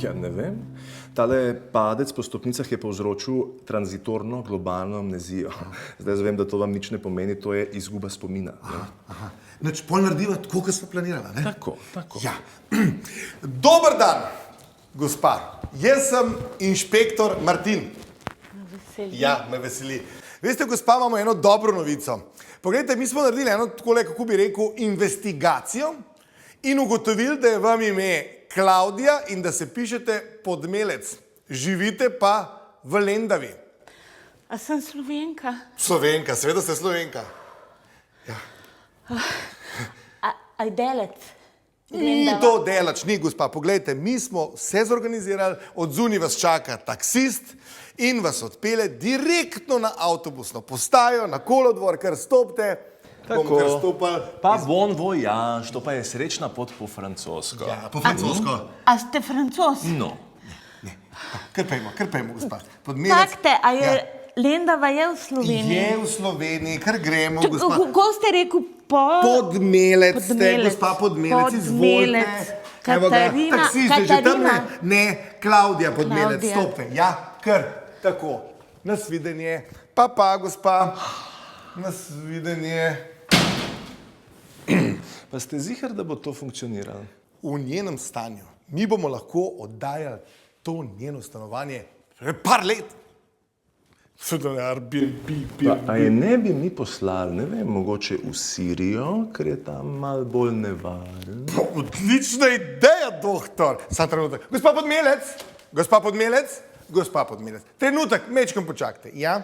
Ja, ne vem. Tale padec po stopnicah je povzročil tranzitorno globalno amnezijo. Zdaj vem, da to vam nič ne pomeni, to je izguba spomina. Aha. Noč pol narediva tako, kot smo planirala, ne? Tako. Ja. Dober dan, gospa. Jaz sem inšpektor Martin. Veseli. Ja, me veseli. Veste, gospa, imamo eno dobro novico. Poglejte, mi smo naredili eno, takole, kako bi rekel, investigacijo in ugotovili, da je vam ime Klavdija in da se pišete Podmelec. Živite pa v Lendavi. A sem Slovenka? Slovenka, seveda ste Slovenka. A je delec? Ni to delač, ni, gospa. Poglejte, mi smo vse zorganizirali, od zunaj vas čaka taksist in vas odpelje direktno na avtobusno postajo, na kolodvor, kar stopite. Bomo kar stopali. Pa bon voyage, to pa je srečna pot po francosko. Ja, po francosko. A ste Francos? No. Kar pojmo, gospa. Podmelec. Takte, a je Lendava je v Sloveniji? Je v Sloveniji, kar gremo, gospa. Kako ste rekel? Podmelec ste, gospa Podmelec, izvolite. Evo ga, taksist je že tam, ne, Klavdija Podmelec, stopite. Ja, kar, tako. Nasvidenje. Pa, gospa. Nasvidenje. Pa ste ziher, da bo to funkcioniralo? V njenem stanju. Mi bomo lahko oddajali to njeno stanovanje par let. A je ne bi mi poslali, ne vem, mogoče v Sirijo, ker je tam malo bolj nevaren? Odlična ideja, doktor. Sam trenutek. Gospa Podmelec, gospa Podmelec, gospa Podmelec. Trenutek, mečkam počakajte, ja?